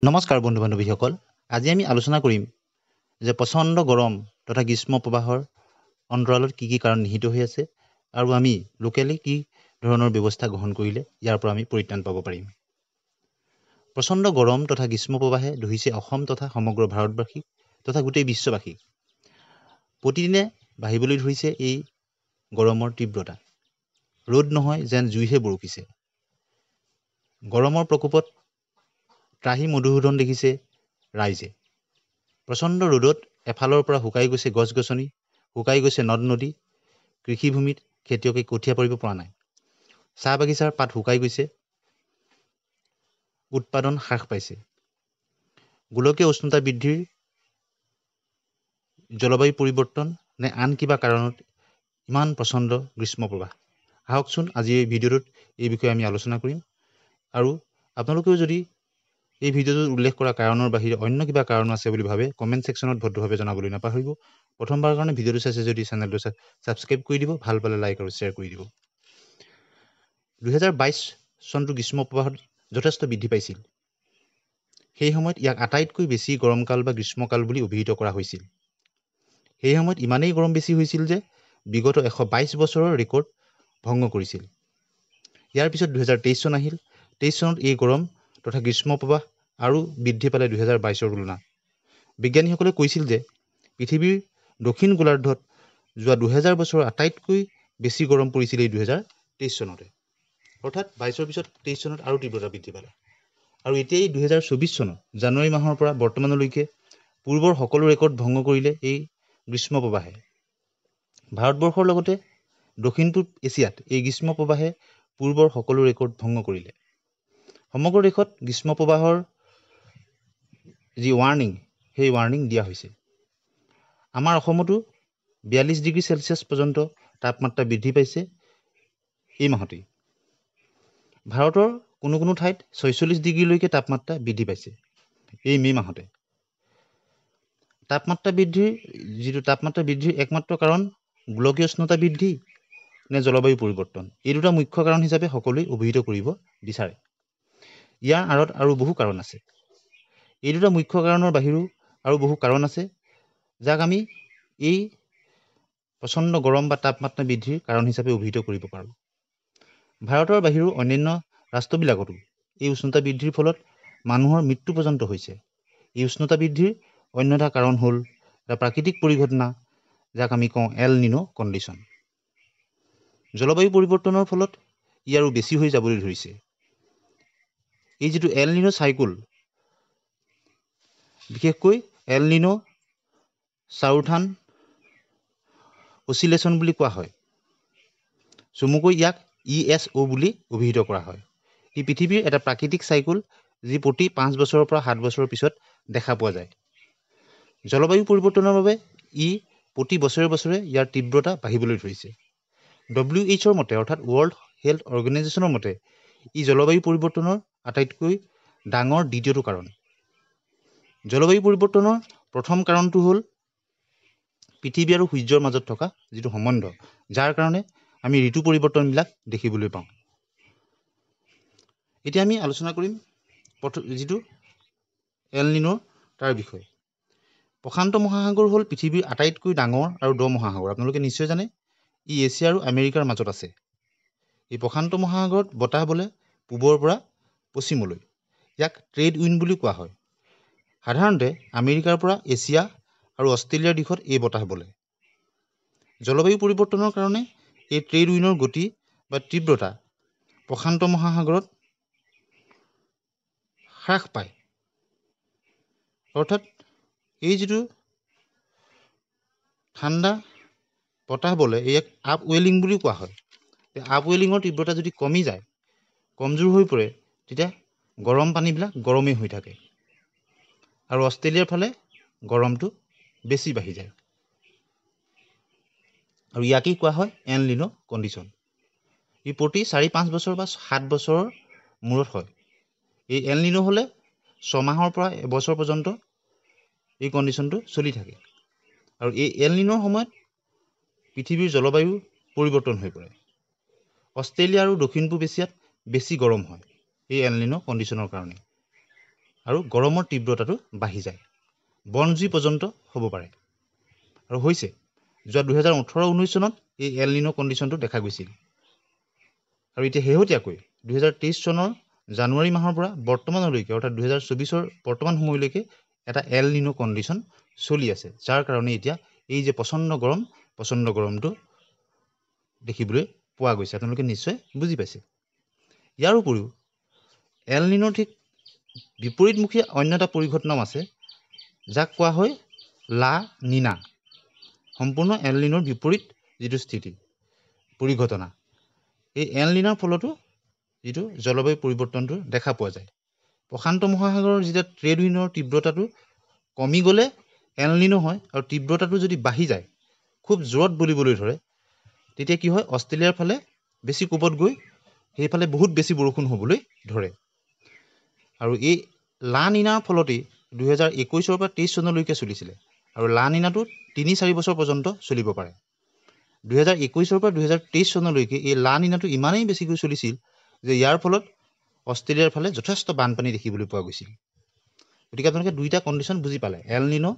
নমস্কাৰ বন্ধু বান্ধৱীসকল। আজি আমি আলোচনা কৰিম যে প্ৰচণ্ড গৰম তথা গ্ৰীষ্ম প্ৰবাহৰ অন্তৰালত কি কি কাৰণ নিহিত হৈ আছে আৰু আমি লোকেলি কি ধৰণৰ ব্যৱস্থা গ্ৰহণ কৰিলে ইয়াৰ পৰা আমি পৰিত্ৰাণ পাব পাৰিম। প্ৰচণ্ড গৰম তথা গ্ৰীষ্ম প্ৰবাহে ধৰিছে অসম তথা সমগ্ৰ ভাৰতবাসী তথা গোটেই বিশ্ববাসী। প্ৰতিদিনে বাঢ়িবলৈ ধৰিছে এই গৰমৰ তীব্ৰতা। ৰ'দ নহয় যেন জুইহে বৰষিছে। গৰমৰ প্ৰকোপত ত্ৰাহি মধুসূদন দেখিছে ৰাইজে। প্ৰচণ্ড ৰ'দত এফালৰ পৰা শুকাই গৈছে গছ গছনি, শুকাই গৈছে নদ নদী, কৃষিভূমিত খেতিয়কে কঠীয়া পাৰিব পৰা নাই। চাহ বাগিচাৰ পাত শুকাই গৈছে, উৎপাদন হ্ৰাস পাইছে। গোলকীয় উষ্ণতা বৃদ্ধিৰ, জলবায়ু পৰিৱৰ্তন নে আন কিবা কাৰণত ইমান প্ৰচণ্ড গ্ৰীষ্ম প্ৰবাহ? আহকচোন আজি এই ভিডিঅ'টোত এই বিষয়ে আমি আলোচনা কৰিম। আৰু আপোনালোকেও যদি এই ভিডিঅ'টোত উল্লেখ কৰা কাৰণৰ বাহিৰে অন্য কিবা কাৰণ আছে বুলি ভাবে কমেণ্ট ছেকশ্যনত ভদ্ৰভাৱে জনাবলৈ নাপাহৰিব। প্ৰথমবাৰৰ কাৰণে ভিডিঅ'টো চাইছে যদি চেনেলটো ছাবস্ক্ৰাইব কৰি দিব, ভাল পালে লাইক আৰু শ্বেয়াৰ কৰি দিব। 2022 চনটো গ্ৰীষ্ম প্ৰবাহত যথেষ্ট বৃদ্ধি পাইছিল। সেই সময়ত ইয়াক আটাইতকৈ বেছি গৰমকাল বা গ্ৰীষ্মকাল বুলি অভিহিত কৰা হৈছিল। সেই সময়ত ইমানেই গৰম বেছি হৈছিল যে বিগত 122 বছৰৰ ৰেকৰ্ড ভংগ কৰিছিল। ইয়াৰ পিছত 2023 চন আহিল। 23 চনত এই গৰম তথা গ্ৰীষ্ম প্ৰবাহ আৰু বৃদ্ধি পালে 2022 তুলনাত। বিজ্ঞানীসকলে কৈছিল যে পৃথিৱীৰ দক্ষিণ গোলাৰ্ধত যোৱা 2000 বছৰৰ আটাইতকৈ বেছি গৰম পৰিছিল এই 2023 চনতে। অৰ্থাৎ 22ৰ পিছত 23 চনত আৰু তীব্ৰতা বৃদ্ধি পালে। আৰু এতিয়া এই 2024 চনৰ জানুৱাৰী মাহৰ পৰা বৰ্তমানলৈকে পূৰ্বৰ সকলো ৰেকৰ্ড ভংগ কৰিলে এই গ্ৰীষ্ম প্ৰবাহে। ভাৰতবৰ্ষৰ লগতে দক্ষিণ পূব এছিয়াত এই গ্ৰীষ্ম প্ৰবাহে পূৰ্বৰ সকলো ৰেকৰ্ড ভংগ কৰিলে। সমগ্ৰ দেশত গ্ৰীষ্ম প্ৰবাহৰ যি ৱাৰ্ণিং, সেই ৱাৰ্ণিং দিয়া হৈছে। আমাৰ অসমতো 42 ডিগ্ৰী চেলছিয়াছ পৰ্যন্ত তাপমাত্ৰা বৃদ্ধি পাইছে এই মাহতেই। ভাৰতৰ কোনো কোনো ঠাইত 46 ডিগ্ৰীলৈকে তাপমাত্ৰা বৃদ্ধি পাইছে এই মে' মাহতে। তাপমাত্ৰা বৃদ্ধিৰ একমাত্ৰ কাৰণ গোলকীয় উষ্ণতা বৃদ্ধি নে জলবায়ু পৰিৱৰ্তন, এই দুটা মুখ্য কাৰণ হিচাপে সকলোৱে অভিহিত কৰিব বিচাৰে। ইয়াৰ আঁৰত আৰু বহু কাৰণ আছে। এই দুটা মুখ্য কাৰণৰ বাহিৰেও আৰু বহু কাৰণ আছে যাক আমি এই প্ৰচণ্ড গৰম বা তাপমাত্ৰা বৃদ্ধিৰ কাৰণ হিচাপে অভিহিত কৰিব পাৰোঁ। ভাৰতৰ বাহিৰেও অন্যান্য ৰাষ্ট্ৰবিলাকতো এই উষ্ণতা বৃদ্ধিৰ ফলত মানুহৰ মৃত্যু পৰ্যন্ত হৈছে। এই উষ্ণতা বৃদ্ধিৰ অন্য এটা কাৰণ হ'ল এটা প্ৰাকৃতিক পৰিঘটনা যাক আমি কওঁ এল নিনো কণ্ডিশ্যন। জলবায়ু পৰিৱৰ্তনৰ ফলত ই আৰু বেছি হৈ যাবলৈ ধৰিছে। এই যিটো এল নিনো চাইকুল, বিশেষকৈ এল নিনো চাউথাৰ্ণ অচিলেশ্যন বুলি কোৱা হয়। চমুকৈ ইয়াক ESO বুলি অভিহিত কৰা হয়। ই পৃথিৱীৰ এটা প্ৰাকৃতিক চাইকুল যি প্ৰতি 5 বছৰৰ পৰা 7 বছৰৰ পিছত দেখা পোৱা যায়। জলবায়ু পৰিৱৰ্তনৰ বাবে ই প্ৰতি বছৰে বছৰে ইয়াৰ তীব্ৰতা বাঢ়িবলৈ ধৰিছে। WHOৰ মতে, অৰ্থাৎ ৱৰ্ল্ড হেল্থ অৰ্গেনাইজেশ্যনৰ মতে, ই জলবায়ু পৰিৱৰ্তনৰ আটাইতকৈ ডাঙৰ দ্বিতীয়টো কাৰণ। জলবায়ু পৰিৱৰ্তনৰ প্ৰথম কাৰণটো হ'ল পৃথিৱী আৰু সূৰ্যৰ মাজত থকা যিটো সম্বন্ধ, যাৰ কাৰণে আমি ঋতু পৰিৱৰ্তনবিলাক দেখিবলৈ পাওঁ। এতিয়া আমি আলোচনা কৰিম যিটো এল নিনো তাৰ বিষয়ে। প্ৰশান্ত মহাসাগৰ হ'ল পৃথিৱীৰ আটাইতকৈ ডাঙৰ আৰু দ মহাসাগৰ। আপোনালোকে নিশ্চয় জানে ই এছিয়া আৰু আমেৰিকাৰ মাজত আছে। এই প্ৰশান্ত মহাসাগৰত বতাহ বলে পূবৰ পৰা পশ্চিমলৈ। ইয়াক ট্ৰেড উইণ্ড বুলি কোৱা হয়। সাধাৰণতে আমেৰিকাৰ পৰা এছিয়া আৰু অষ্ট্ৰেলিয়াৰ দিশত এই বতাহ বলে। জলবায়ু পৰিৱৰ্তনৰ কাৰণে এই ট্ৰেড উইণ্ডৰ গতি বা তীব্ৰতা প্ৰশান্ত মহাসাগৰত হ্ৰাস পায়। অৰ্থাৎ এই যিটো ঠাণ্ডা বতাহ বলে ইয়াক আপৱেলিং বুলি কোৱা হয়। আপৱেলিঙৰ তীব্ৰতা যদি কমি যায়, কমজোৰ হৈ পৰে, তেতিয়া গৰম পানীবিলাক গৰমেই হৈ থাকে আৰু অষ্ট্ৰেলিয়াৰ ফালে গৰমটো বেছি বাঢ়ি যায়। আৰু ইয়াকেই কোৱা হয় এল নিনো কণ্ডিশ্যন। ই প্ৰতি 4-5 বছৰ বা 7 বছৰৰ মূৰত হয়। এই এল নিনো হ'লে 6 মাহৰ পৰা এবছৰ পৰ্যন্ত এই কণ্ডিশ্যনটো চলি থাকে। আৰু এই এল নিনোৰ সময়ত পৃথিৱীৰ জলবায়ু পৰিৱৰ্তন হৈ পৰে। অষ্ট্ৰেলিয়া আৰু দক্ষিণ পূব এছিয়াত বেছি গৰম হয় এই এল নিনো কণ্ডিশ্যনৰ কাৰণে। আৰু গৰমৰ তীব্ৰতাটো বাঢ়ি যায়, বনজুই পৰ্যন্ত হ'ব পাৰে। আৰু হৈছে যোৱা 2018-19 চনত এই এল নিনো কণ্ডিশ্যনটো দেখা গৈছিল। আৰু এতিয়া শেহতীয়াকৈ 2023 চনৰ জানুৱাৰী মাহৰ পৰা বৰ্তমানলৈকে অৰ্থাৎ 2024 বৰ্তমান সময়লৈকে এটা এল নিনো কণ্ডিশ্যন চলি আছে, যাৰ কাৰণে এতিয়া এই যে প্ৰচণ্ড গৰমটো দেখিবলৈ পোৱা গৈছে। আপোনালোকে নিশ্চয় বুজি পাইছে। ইয়াৰ উপৰিও এল নিনোৰ ঠিক বিপৰীতমুখী অন্য এটা পৰিঘটনাও আছে, যাক কোৱা হয় লা নিনা। সম্পূৰ্ণ এল নিনোৰ বিপৰীত যিটো স্থিতি পৰিঘটনা, এই এল নিনাৰ ফলতো যিটো জলবায়ু পৰিৱৰ্তনটো দেখা পোৱা যায়। প্ৰশান্ত মহাসাগৰৰ যেতিয়া ট্ৰেড উইণ্ডৰ তীব্ৰতাটো কমি গ'লে এল নিনো হয়, আৰু তীব্ৰতাটো যদি বাঢ়ি যায়, খুব জোৰত বলিবলৈ ধৰে, তেতিয়া কি হয়, অষ্ট্ৰেলিয়াৰ ফালে বেছি কোবত গৈ সেইফালে বহুত বেছি বৰষুণ হ'বলৈ ধৰে। আৰু এই লা নিনাৰ ফলতেই 2021 পৰা 23 চনলৈকে চলিছিলে, আৰু লা নিনাটো 3-4 বছৰ পৰ্যন্ত চলিব পাৰে। 2021 পৰা 2023 চনলৈকে এই লা নিনাটো ইমানেই বেছিকৈ চলিছিল যে ইয়াৰ ফলত অষ্ট্ৰেলিয়াৰ ফালে যথেষ্ট বানপানী দেখিবলৈ পোৱা গৈছিল। গতিকে আপোনালোকে দুইটা কণ্ডিশ্যন বুজি পালে, এল নিনো,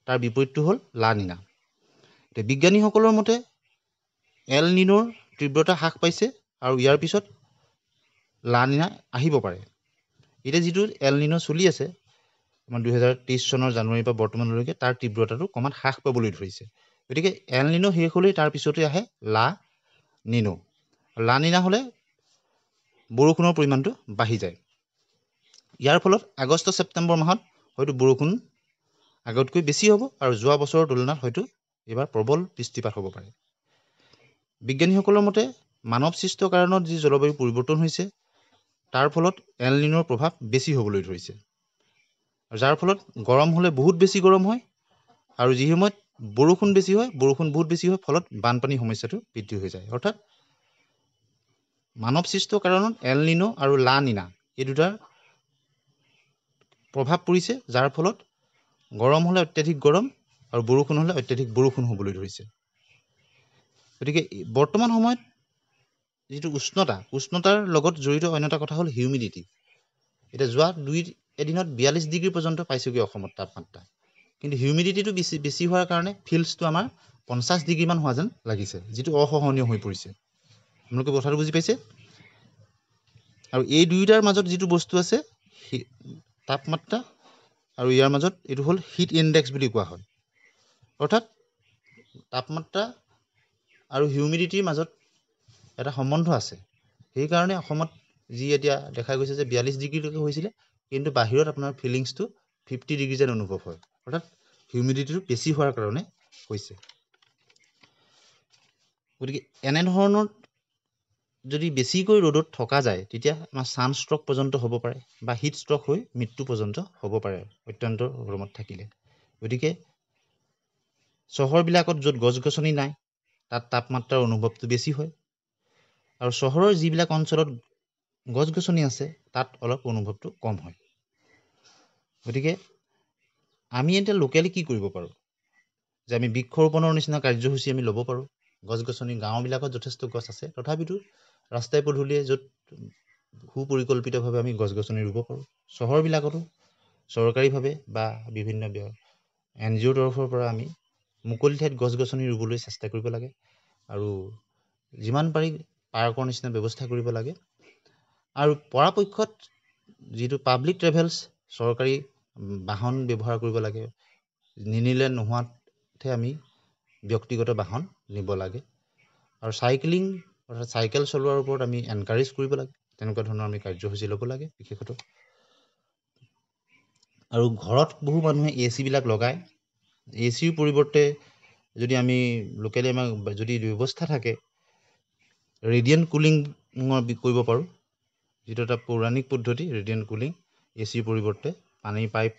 তাৰ বিপৰীতটো হ'ল লা নিনা। এতিয়া বিজ্ঞানীসকলৰ মতে এল নিনোৰ তীব্ৰতা হ্ৰাস পাইছে আৰু ইয়াৰ পিছত লা নিনা আহিব পাৰে। এতিয়া যিটো এল নিনো চলি আছে আমাৰ 2023 চনৰ জানুৱাৰীৰ পৰা বৰ্তমানলৈকে, তাৰ তীব্ৰতাটো ক্ৰমাৎ হ্ৰাস পাবলৈ ধৰিছে। গতিকে এল নিনো শেষ হ'লেই তাৰ পিছতে আহে লা নিনো। লা নিনা হ'লে বৰষুণৰ পৰিমাণটো বাঢ়ি যায়। ইয়াৰ ফলত আগষ্ট ছেপ্টেম্বৰ মাহত হয়তো বৰষুণ আগতকৈ বেছি হ'ব, আৰু যোৱা বছৰৰ তুলনাত হয়তো এইবাৰ প্ৰবল বৃষ্টিপাত হ'ব পাৰে। বিজ্ঞানীসকলৰ মতে মানৱ সৃষ্ট কাৰণত যি জলবায়ু পৰিৱৰ্তন হৈছে, তাৰ ফলত এল নিনোৰ প্ৰভাৱ বেছি হ'বলৈ ধৰিছে, যাৰ ফলত গৰম হ'লে বহুত বেছি গৰম হয়, আৰু যি সময়ত বৰষুণ বেছি হয়, বৰষুণ বহুত বেছি হয়, ফলত বানপানীৰ সমস্যাটো বৃদ্ধি হৈ যায়। অৰ্থাৎ মানৱ সৃষ্ট কাৰণত এল নিনো আৰু লা নিনা এই দুটাৰ প্ৰভাৱ পৰিছে, যাৰ ফলত গৰম হ'লে অত্যাধিক গৰম আৰু বৰষুণ হ'লে অত্যাধিক বৰষুণ হ'বলৈ ধৰিছে। গতিকে বৰ্তমান সময়ত যিটো উষ্ণতাৰ লগত জড়িত অন্য এটা কথা হ'ল হিউমিডিটি। এতিয়া যোৱা 2 এদিনত 42 ডিগ্ৰী পৰ্যন্ত পাইছেগৈ অসমত তাপমাত্ৰা, কিন্তু হিউমিডিটিটো বেছি হোৱাৰ কাৰণে ফিল্ডছটো আমাৰ 50 ডিগ্ৰীমান হোৱা যেন লাগিছে, যিটো অসহনীয় হৈ পৰিছে। আপোনালোকে কথাটো বুজি পাইছে? আৰু এই দুয়োটাৰ মাজত যিটো বস্তু আছে, তাপমাত্ৰা আৰু ইয়াৰ মাজত এইটো হ'ল হিট ইনডেক্স বুলি কোৱা হয়। অৰ্থাৎ তাপমাত্ৰা আৰু হিউমিডিটিৰ মাজত এটা সম্বন্ধ আছে। সেইকাৰণে অসমত যি এতিয়া দেখা গৈছে যে 42 ডিগ্ৰীলৈকে হৈছিলে, কিন্তু বাহিৰত আপোনাৰ ফিলিংছটো 50 ডিগ্ৰী যেন অনুভৱ হয়। অৰ্থাৎ হিউমিডিটিটো বেছি হোৱাৰ কাৰণে হৈছে। গতিকে এনেধৰণৰ যদি বেছিকৈ ৰ'দত থকা যায়, তেতিয়া আমাৰ ছানষ্ট্ৰক পৰ্যন্ত হ'ব পাৰে, বা হিট ষ্ট্ৰক হৈ মৃত্যু পৰ্যন্ত হ'ব পাৰে অত্যন্ত গৰমত থাকিলে। গতিকে চহৰবিলাকত য'ত গছ গছনি নাই, তাত তাপমাত্ৰাৰ অনুভৱটো বেছি হয়, আৰু চহৰৰ যিবিলাক অঞ্চলত গছ গছনি আছে, তাত অলপ অনুভৱটো কম হয়। গতিকে আমি এতিয়া লোকেলি কি কৰিব পাৰোঁ, যে আমি বৃক্ষৰোপণৰ নিচিনা কাৰ্যসূচী আমি ল'ব পাৰোঁ। গছ গছনি গাঁওবিলাকত যথেষ্ট গছ আছে, তথাপিতো ৰাস্তাই পদূলিয়ে য'ত সুপৰিকল্পিতভাৱে আমি গছ গছনি ৰুব পাৰোঁ। চহৰবিলাকতো চৰকাৰীভাৱে বা বিভিন্ন NGOৰ তৰফৰ পৰা আমি মুকলি ঠাইত গছ গছনি ৰুবলৈ চেষ্টা কৰিব লাগে, আৰু যিমান পাৰি পাৰ্কৰ নিচিনা ব্যৱস্থা কৰিব লাগে। আৰু পৰাপক্ষত যিটো পাব্লিক ট্ৰেভেলছ, চৰকাৰী বাহন ব্যৱহাৰ কৰিব লাগে, নিনিলে নোহোৱাতহে আমি ব্যক্তিগত বাহন নিব লাগে। আৰু চাইক্লিং অৰ্থাৎ চাইকেল চলোৱাৰ ওপৰত আমি এনকাৰেজ কৰিব লাগে, তেনেকুৱা ধৰণৰ আমি কাৰ্যসূচী ল'ব লাগে বিশেষত। আৰু ঘৰত বহু মানুহে AC বিলাক লগায়, ACৰ পৰিৱৰ্তে যদি আমি লোকেলি আমাৰ যদি ব্যৱস্থা থাকে, ৰেডিয়েণ্ট কুলিঙৰ কৰিব পাৰোঁ, যিটো এটা পৌৰাণিক পদ্ধতি। ৰেডিয়েণ্ট কুলিং ACৰ পৰিৱৰ্তে পানীৰ পাইপ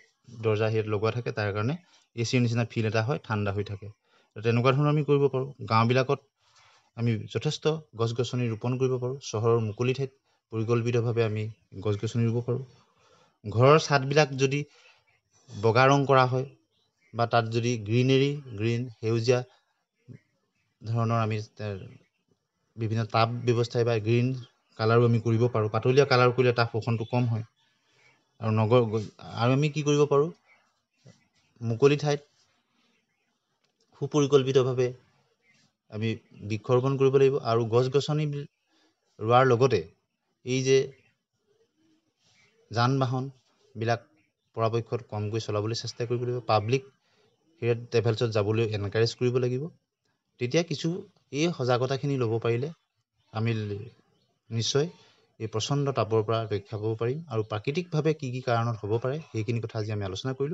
দৰ্জা হেৰিত লগোৱা থাকে, তাৰ কাৰণে ACৰ নিচিনা ফিল এটা হয়, ঠাণ্ডা হৈ থাকে। তেনেকুৱা ধৰণৰ আমি কৰিব পাৰোঁ। গাঁওবিলাকত আমি যথেষ্ট গছ গছনি ৰোপণ কৰিব পাৰোঁ। চহৰৰ মুকলি ঠাইত পৰিকল্পিতভাৱে আমি গছ গছনি ৰুব পাৰোঁ। ঘৰৰ ছাদবিলাক যদি বগা ৰং কৰা হয়, বা তাত যদি গ্ৰীণ সেউজীয়া ধৰণৰ আমি বিভিন্ন টাব ব্যৱস্থাই বা গ্ৰীণ কালাৰো আমি কৰিব পাৰোঁ। পাতলীয়া কালাৰ কৰিলে তাপ শোষণটো কম হয়। আৰু আমি কি কৰিব পাৰোঁ, মুকলি ঠাইত সুপৰিকল্পিতভাৱে আমি বৃক্ষৰোপণ কৰিব লাগিব। আৰু গছ গছনি ৰোৱাৰ লগতে এই যে যান বাহনবিলাক পৰাপক্ষত কমকৈ চলাবলৈ চেষ্টা কৰিব লাগিব। পাব্লিক ট্ৰেভেলছত যাবলৈ এনকাৰেজ কৰিব লাগিব। তেতিয়া কিছু এই সজাগতাখিনি ল'ব পাৰিলে আমি নিশ্চয় এই প্ৰচণ্ড তাপৰ পৰা ৰক্ষা পাব পাৰিম। আৰু প্ৰাকৃতিকভাৱে কি কি কাৰণত হ'ব পাৰে সেইখিনি কথা আজি আমি আলোচনা কৰিলোঁ।